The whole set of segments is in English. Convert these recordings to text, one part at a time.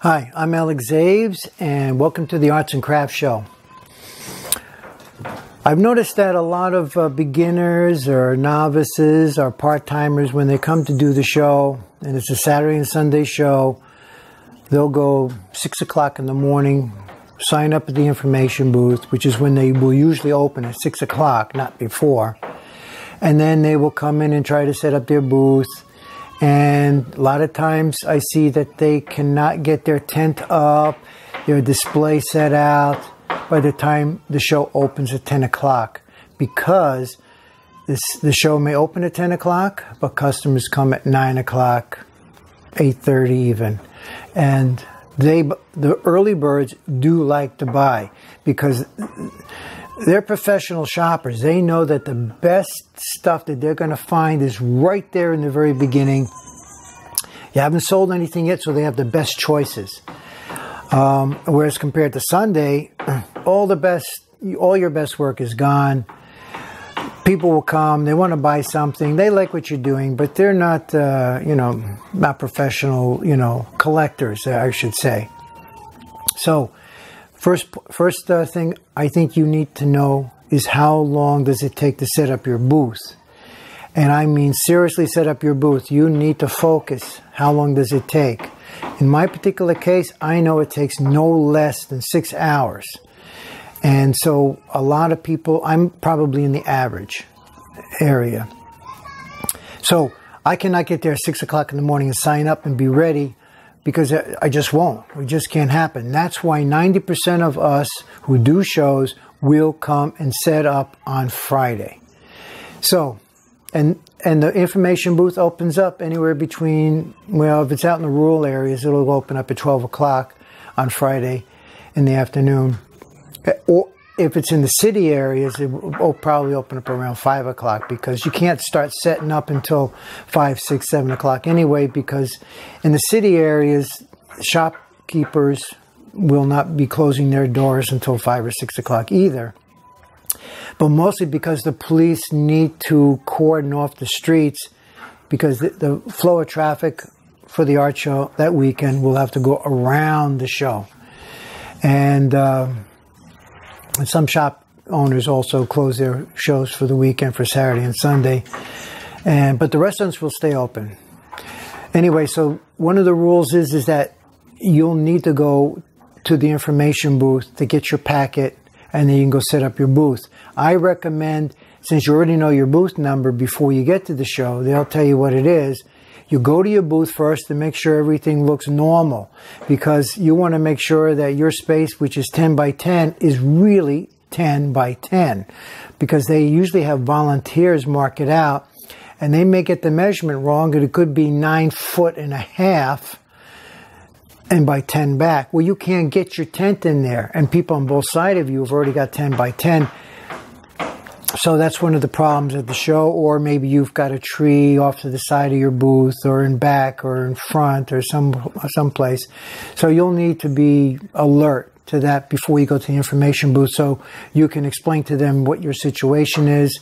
Hi, I'm Alex Zaves, and welcome to the Arts and Crafts Show. I've noticed that a lot of beginners or novices or part-timers, when they come to do the show, and it's a Saturday and Sunday show, they'll go 6 o'clock in the morning, sign up at the information booth, which is when they will usually open at 6 o'clock, not before. And then they will come in and try to set up their booth. And a lot of times I see that they cannot get their tent up, their display set out by the time the show opens at 10 o'clock. Because the show may open at 10 o'clock, but customers come at 9 o'clock, 8:30 even. And the early birds do like to buy because they're professional shoppers. They know that the best stuff that they're going to find is right there in the very beginning. You haven't sold anything yet, so they have the best choices. Whereas compared to Sunday, all your best work is gone. People will come, they want to buy something, they like what you're doing, but they're not, not professional, collectors, I should say. So, First thing I think you need to know is how long does it take to set up your booth. And I mean seriously set up your booth. You need to focus. How long does it take? In my particular case, I know it takes no less than 6 hours. And so a lot of people, I'm probably in the average area. So I cannot get there at 6 o'clock in the morning and sign up and be ready, because I just won't. It just can't happen. That's why 90% of us who do shows will come and set up on Friday. So, and the information booth opens up anywhere between, well, if it's out in the rural areas, it'll open up at 12 o'clock on Friday in the afternoon. Or if it's in the city areas, it will probably open up around 5 o'clock, because you can't start setting up until 5, 6, 7 o'clock anyway, because in the city areas, shopkeepers will not be closing their doors until 5 or 6 o'clock either. But mostly because the police need to cordon off the streets, because the flow of traffic for the art show that weekend will have to go around the show. And some shop owners also close their shows for the weekend for Saturday and Sunday. But the restaurants will stay open. Anyway, so one of the rules is that you'll need to go to the information booth to get your packet, and then you can go set up your booth. I recommend, since you already know your booth number before you get to the show, they'll tell you what it is. You go to your booth first to make sure everything looks normal, because you want to make sure that your space, which is 10 by 10, is really 10 by 10, because they usually have volunteers mark it out, and they may get the measurement wrong, and it could be 9.5 feet and by 10 back. Well, you can't get your tent in there, and people on both sides of you have already got 10 by 10. So that's one of the problems at the show. Or maybe you've got a tree off to the side of your booth, or in back, or in front, or someplace. So you'll need to be alert to that before you go to the information booth, so you can explain to them what your situation is.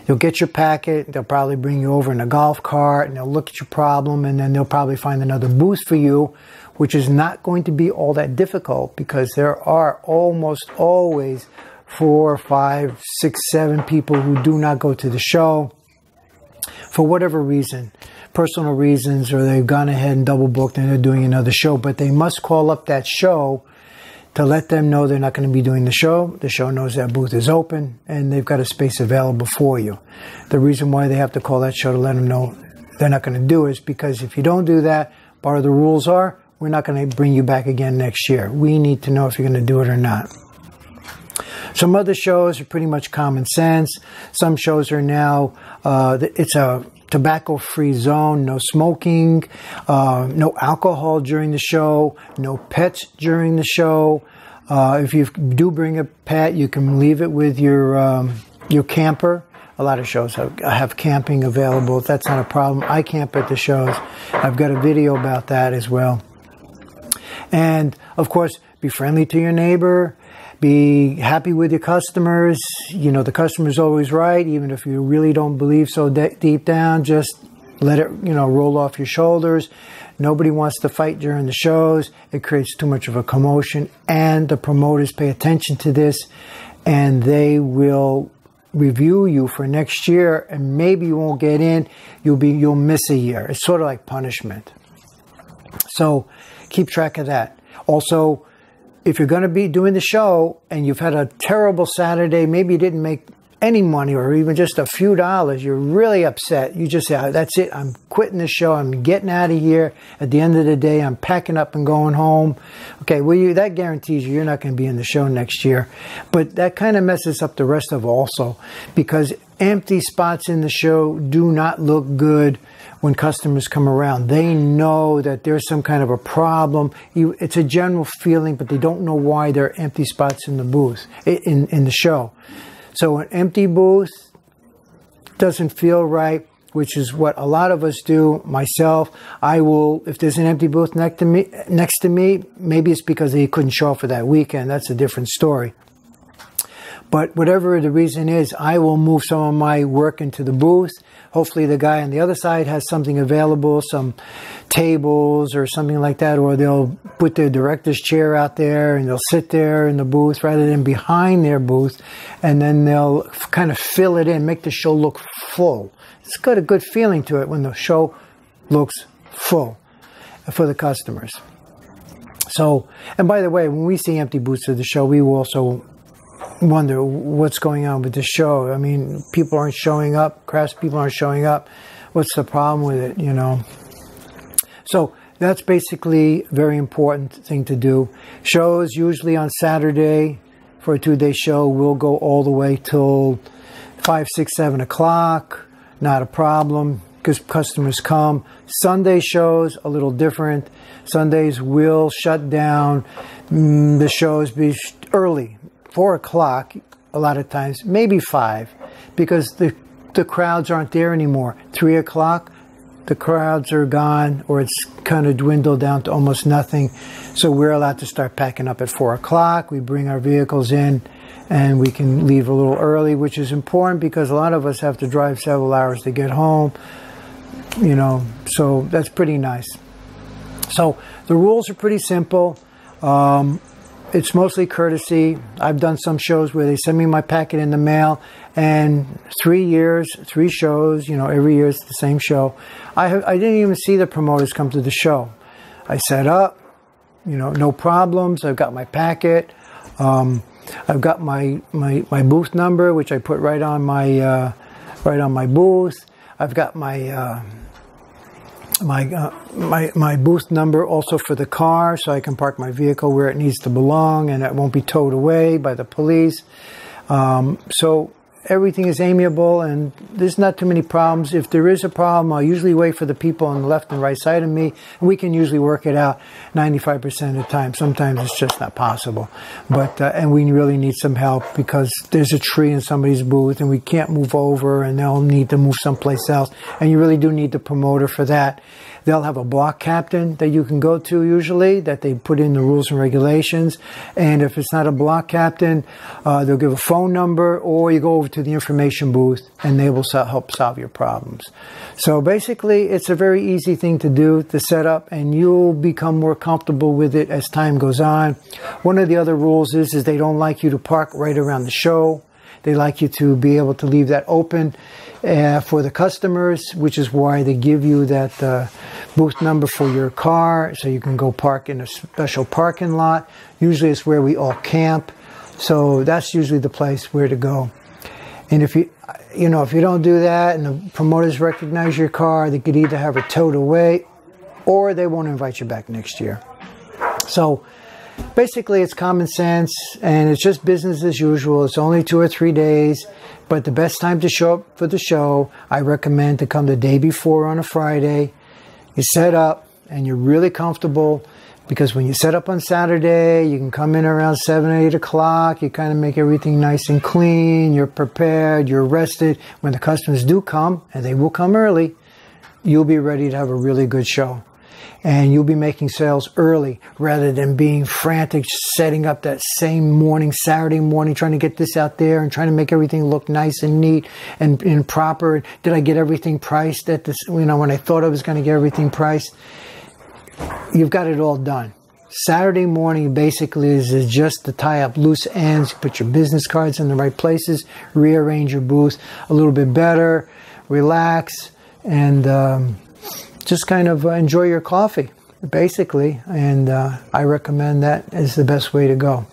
You'll get your packet. They'll probably bring you over in a golf cart, and they'll look at your problem, and then they'll probably find another booth for you, which is not going to be all that difficult, because there are almost always 4, 5, 6, 7 people who do not go to the show for whatever reason, personal reasons, or they've gone ahead and double booked and they're doing another show. But they must call up that show to let them know they're not going to be doing the show. The show knows that booth is open and they've got a space available for you. The reason why they have to call that show to let them know they're not going to do it is because if you don't do that, part of the rules are, we're not going to bring you back again next year. We need to know if you're going to do it or not. Some other shows are pretty much common sense. Some shows are now, it's a tobacco-free zone, no smoking, no alcohol during the show, no pets during the show. If you do bring a pet, you can leave it with your camper. A lot of shows have camping available. That's not a problem. I camp at the shows. I've got a video about that as well. And, of course, be friendly to your neighbor. Be happy with your customers. You know, the customer's always right, even if you really don't believe so deep down. Just let it, roll off your shoulders. Nobody wants to fight during the shows. It creates too much of a commotion, and the promoters pay attention to this, and they will review you for next year, and maybe you won't get in. You'll miss a year. It's sort of like punishment. So keep track of that. Also, if you're going to be doing the show and you've had a terrible Saturday, maybe you didn't make any money or even just a few dollars, you're really upset. You just say, oh, that's it. I'm quitting the show. I'm getting out of here. At the end of the day, I'm packing up and going home. Okay, well, that guarantees you're not going to be in the show next year. But that kind of messes up the rest of it also, because empty spots in the show do not look good when customers come around. They know that there's some kind of a problem. It's a general feeling, but they don't know why there are empty spots in the booth, in the show. So an empty booth doesn't feel right, which is what a lot of us do. Myself, I will, if there's an empty booth next to me, maybe it's because they couldn't show up for that weekend. That's a different story. But whatever the reason is, I will move some of my work into the booth. Hopefully the guy on the other side has something available, some tables or something like that, or they'll put their director's chair out there and they'll sit there in the booth rather than behind their booth, and then they'll kind of fill it in, make the show look full. It's got a good feeling to it when the show looks full for the customers. So, and by the way, when we see empty booths at the show, we will also wonder what's going on with the show. I mean, people aren't showing up, craftspeople aren't showing up. What's the problem with it, you know? So that's basically a very important thing to do. Shows usually on Saturday for a 2-day show will go all the way till 5, 6, 7 o'clock. Not a problem because customers come. Sunday shows a little different. Sundays will shut down. The shows be early. 4 o'clock, a lot of times, maybe 5, because the crowds aren't there anymore. 3 o'clock, the crowds are gone, or it's kind of dwindled down to almost nothing. So we're allowed to start packing up at 4 o'clock. We bring our vehicles in, and we can leave a little early, which is important because a lot of us have to drive several hours to get home, you know, so that's pretty nice. So the rules are pretty simple. It's mostly courtesy. I've done some shows where they send me my packet in the mail, and 3 years, 3 shows, you know, every year it's the same show. I didn't even see the promoters come to the show. I set up, you know, no problems. I've got my packet. I've got my booth number, which I put right on my booth. I've got my booth number also for the car, so I can park my vehicle where it needs to belong and it won't be towed away by the police. So everything is amiable and there's not too many problems. If there is a problem, I'll usually wait for the people on the left and right side of me, and we can usually work it out 95% of the time. Sometimes it's just not possible. But and we really need some help because there's a tree in somebody's booth and we can't move over and they'll need to move someplace else. And you really do need the promoter for that. They'll have a block captain that you can go to usually, that they put in the rules and regulations. And if it's not a block captain, they'll give a phone number, or you go over to the information booth and they will help solve your problems. So basically, it's a very easy thing to do, to set up, and you'll become more comfortable with it as time goes on. One of the other rules is they don't like you to park right around the show. They like you to be able to leave that open for the customers, which is why they give you that booth number for your car, so you can go park in a special parking lot. Usually it's where we all camp, so that's usually the place where to go. And if you don't do that and the promoters recognize your car, they could either have it towed away or they won't invite you back next year. So basically, it's common sense, and it's just business as usual. It's only 2 or 3 days, but the best time to show up for the show, I recommend to come the day before on a Friday. You set up, and you're really comfortable, because when you set up on Saturday, you can come in around 7, 8 o'clock. You kind of make everything nice and clean. You're prepared. You're rested. When the customers do come, and they will come early, you'll be ready to have a really good show. And you'll be making sales early rather than being frantic, setting up that same morning, Saturday morning, trying to get this out there and trying to make everything look nice and neat and proper. Did I get everything priced at this, when I thought I was going to get everything priced? you've got it all done. Saturday morning basically is just to tie up loose ends, put your business cards in the right places, rearrange your booth a little bit better, relax, and just kind of enjoy your coffee, basically. And I recommend that as the best way to go.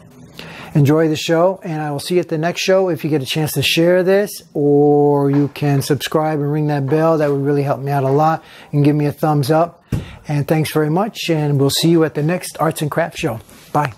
Enjoy the show, and I will see you at the next show. If you get a chance to share this, or you can subscribe and ring that bell, that would really help me out a lot, and give me a thumbs up. And thanks very much, and we'll see you at the next Arts and Crafts show. Bye.